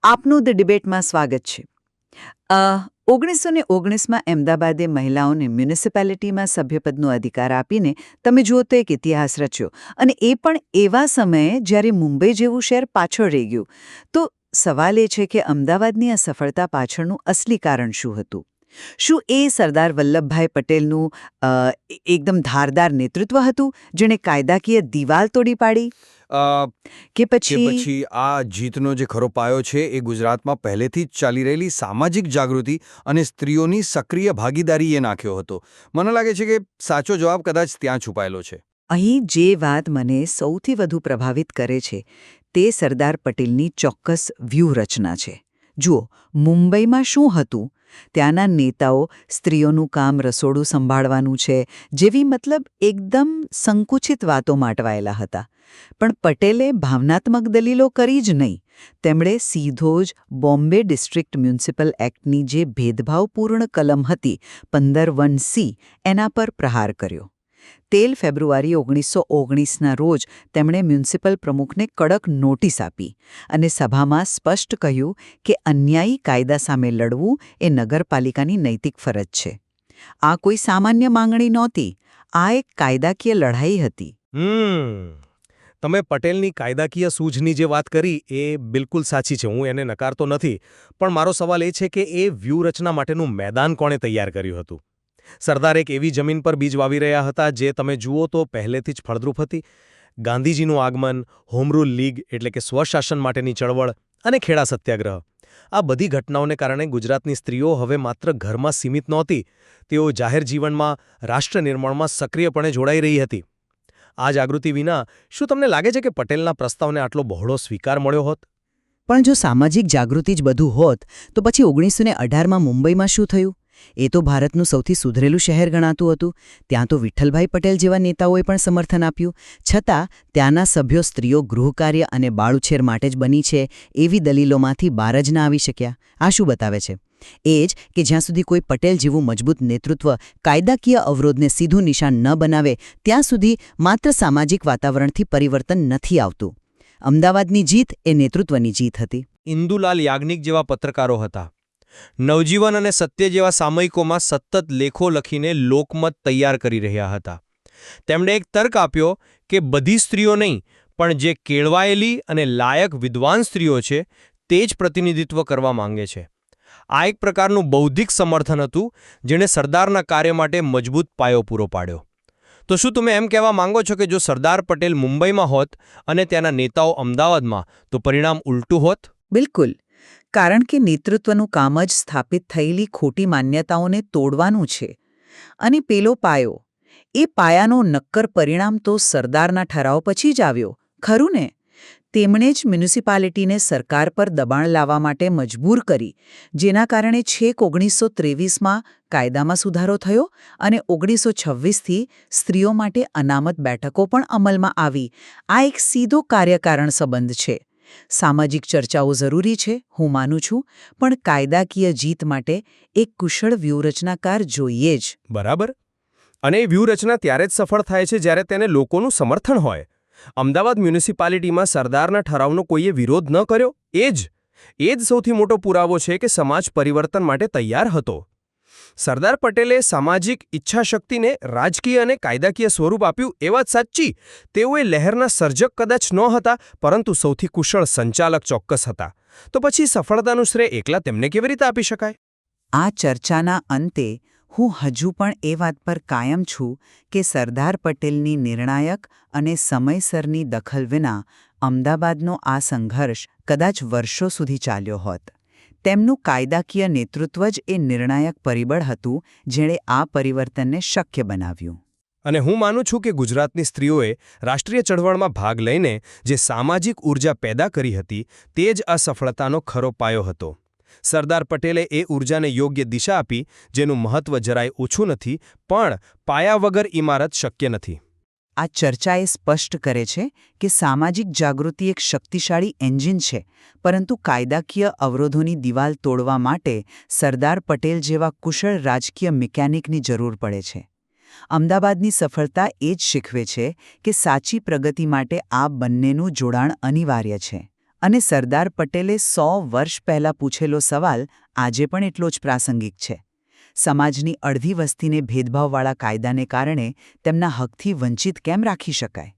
આપનું ધ ડિબેટમાં સ્વાગત છે. 1919માં અમદાવાદે મહિલાઓને મ્યુનિસિપાલિટીમાં સભ્યપદનો અધિકાર આપીને તમે જુઓ તો એક ઇતિહાસ રચ્યો, અને એ પણ એવા સમયે જ્યારે મુંબઈ જેવું શહેર પાછળ રહી ગયું. તો સવાલ એ છે કે અમદાવાદની આ સફળતા પાછળનું અસલી કારણ શું હતું? શું એ સરદાર વલ્લભભાઈ પટેલનું એકદમ ધારદાર નેતૃત્વ હતું, જેણે કાયદાકીય દિવાલ તોડી પાડી? કે પછી આ જીતનો જે ખરો પાયો છે એ ગુજરાતમાં પહેલેથી જ ચાલી રહેલી સામાજિક જાગૃતિ અને સ્ત્રીઓની સક્રિય ભાગીદારીએ નાખ્યો હતો? મને લાગે છે કે સાચો જવાબ કદાચ ત્યાં છુપાયેલો છે. અહીં જે વાત મને સૌથી વધુ પ્રભાવિત કરે છે તે સરદાર પટેલની ચોક્કસ વ્યૂહરચના છે. જુઓ, મુંબઈમાં શું હતું? ત્યાંના નેતાઓ સ્ત્રીઓનું કામ રસોડું સંભાળવાનું છે જેવી મતલબ એકદમ સંકુચિત વાતો માટવાયેલા હતા. પણ પટેલે ભાવનાત્મક દલીલો કરી જ નહીં. તેમણે સીધો જ બોમ્બે ડિસ્ટ્રિક્ટ મ્યુનિસિપલ એક્ટની જે ભેદભાવપૂર્ણ કલમ હતી 15(1)(c) એના પર પ્રહાર કર્યો. 13 ફેબ્રુઆરી 1919ના રોજ તેમણે મ્યુનિસિપલ પ્રમુખને કડક નોટિસ આપી અને સભામાં સ્પષ્ટ કહ્યું કે અન્યાયી કાયદા સામે લડવું એ નગરપાલિકાની નૈતિક ફરજ છે. આ કોઈ સામાન્ય માંગણી નહોતી, આ એક કાયદાકીય લડાઈ હતી. તમે પટેલની કાયદાકીય સૂઝની જે વાત કરી એ બિલકુલ સાચી છે, હું એને નકારતો નથી. પણ મારો સવાલ એ છે કે એ વ્યૂહરચના માટેનું મેદાન કોણે તૈયાર કર્યું હતું? સરદાર એક એવી જમીન પર બીજ વાવી રહ્યા હતા જે તમે જુઓ તો પહેલેથી જ ફળદ્રુપ હતી. ગાંધીજીનું આગમન, હોમ રૂલ લીગ એટલે કે સ્વશાસન માટેની ચળવળ અને ખેડા સત્યાગ્રહ, આ બધી ઘટનાઓને કારણે ગુજરાતની સ્ત્રીઓ હવે માત્ર ઘરમાં સીમિત નહોતી, તેઓ જાહેર જીવનમાં, રાષ્ટ્ર નિર્માણમાં સક્રિયપણે જોડાઈ રહી હતી. આ જાગૃતિ વિના શું તમને લાગે છે કે પટેલના પ્રસ્તાવને આટલો બહોળો સ્વીકાર મળ્યો હોત? પણ જો સામાજિક જાગૃતિ જ બધું હોત તો પછી 1918માં મુંબઈમાં શું થયું? એ તો ભારતનું સૌથી સુધરેલું શહેર ગણાતું હતું. ત્યાં તો વિઠ્ઠલભાઈ પટેલ જેવા નેતાઓએ પણ સમર્થન આપ્યું. છતાં ત્યાંના સભ્યો સ્ત્રીઓ ગૃહકાર્ય અને બાળઉછેર માટે જ બની છે એવી દલીલોમાંથી બહાર જ ના આવી શક્યા. આ શું બતાવે છે? એ જ કે જ્યાં સુધી કોઈ પટેલ જેવું મજબૂત નેતૃત્વ કાયદાકીય અવરોધને સીધું નિશાન ન બનાવે ત્યાં સુધી માત્ર સામાજિક વાતાવરણથી પરિવર્તન નથી આવતું. અમદાવાદની જીત એ નેતૃત્વની જીત હતી. ઇન્દુલાલ યાજ્ઞિક જેવા પત્રકારો હતા. નવજીવન અને સત્ય જેવા સામયિકોમાં સતત લેખો લખીને લોકમત તૈયાર કરી રહ્યા હતા. તેમણે એક તર્ક આપ્યો કે બધી સ્ત્રીઓ નહીં, પણ જે કેળવાયેલી અને લાયક વિદ્વાન સ્ત્રીઓ છે તે જ પ્રતિનિધિત્વ કરવા માંગે છે. આ એક પ્રકારનું બૌદ્ધિક સમર્થન હતું જેણે સરદારના કાર્ય માટે મજબૂત પાયો પૂરો પાડ્યો. તો શું તમે એમ કહેવા માંગો છો કે જો સરદાર પટેલ મુંબઈમાં હોત અને ત્યાંના નેતાઓ અમદાવાદમાં તો પરિણામ ઉલટું હોત? બિલકુલ. કારણ કે નેતૃત્વનું કામ જ સ્થાપિત થયેલી ખોટી માન્યતાઓને તોડવાનું છે. અને પેલો પાયો, એ પાયાનો નક્કર પરિણામ તો સરદારના ઠરાવ પછી જ આવ્યો, ખરું ને? તેમણે જ મ્યુનિસિપાલિટીને સરકાર પર દબાણ લાવવા માટે મજબૂર કરી, જેના કારણે છેક 1923માં કાયદામાં સુધારો થયો અને 1926થી સ્ત્રીઓ માટે અનામત બેઠકો પણ અમલમાં આવી. આ એક સીધો કાર્યકારણ સંબંધ છે. સામાજિક ચર્ચાઓ જરૂરી છે, હું માનું છું, પણ કાયદાકીય જીત માટે એક કુશળ વ્યૂહરચનાકાર જોઈએ જ. બરાબર. અને એ વ્યૂહરચના ત્યારે જ સફળ થાય છે જ્યારે તેને લોકોનું સમર્થન હોય. અમદાવાદ મ્યુનિસિપાલિટીમાં સરદારના ઠરાવનો કોઈએ વિરોધ ન કર્યો, એ જ સૌથી મોટો પુરાવો છે કે સમાજ પરિવર્તન માટે તૈયાર હતો. સરદાર પટેલે સામાજિક ઈચ્છાશક્તિને રાજકીય અને કાયદાકીય સ્વરૂપ આપ્યું એ વાત સાચી. તેઓએ લહેરના સર્જક કદાચ ન હતા, પરંતુ સૌથી કુશળ સંચાલક ચોક્કસ હતા. તો પછી સફળતાનું શ્રેય એકલા તેમને કેવી રીતે આપી શકાય? આ ચર્ચાના અંતે હું હજુ પણ એ વાત પર કાયમ છું કે સરદાર પટેલની નિર્ણાયક અને સમયસરની દખલ વિના અમદાવાદનો આ સંઘર્ષ કદાચ વર્ષો સુધી ચાલ્યો હોત. તેમનું કાયદાકીય નેતૃત્વ જ એ નિર્ણાયક પરિબળ હતું જેણે આ પરિવર્તનને શક્ય બનાવ્યું. અને હું માનું છું કે ગુજરાતની સ્ત્રીઓએ રાષ્ટ્રીય ચળવળમાં ભાગ લઈને જે સામાજિક ઊર્જા પેદા કરી હતી તે જ આ સફળતાનો ખરો પાયો હતો. સરદાર પટેલે એ ઊર્જાને યોગ્ય દિશા આપી, જેનું મહત્વ જરાય ઓછું નથી, પણ પાયા વગર ઇમારત શક્ય નથી. આ ચર્ચા એ સ્પષ્ટ કરે છે કે સામાજિક જાગૃતિ એક શક્તિશાળી એન્જિન છે, પરંતુ કાયદાકીય અવરોધોની દિવાલ તોડવા માટે સરદાર પટેલ જેવા કુશળ રાજકીય મિકેનિકની જરૂર પડે છે. અમદાવાદની સફળતા એ જ શીખવે છે કે સાચી પ્રગતિ માટે આ બંનેનું જોડાણ અનિવાર્ય છે. અને સરદાર પટેલે 100 વર્ષ પહેલાં પૂછેલો સવાલ આજે પણ એટલો જ પ્રાસંગિક છે. સમાજની અડધી વસ્તીને ભેદભાવવાળા કાયદાને કારણે તેમના હકથી વંચિત કેમ રાખી શકાય?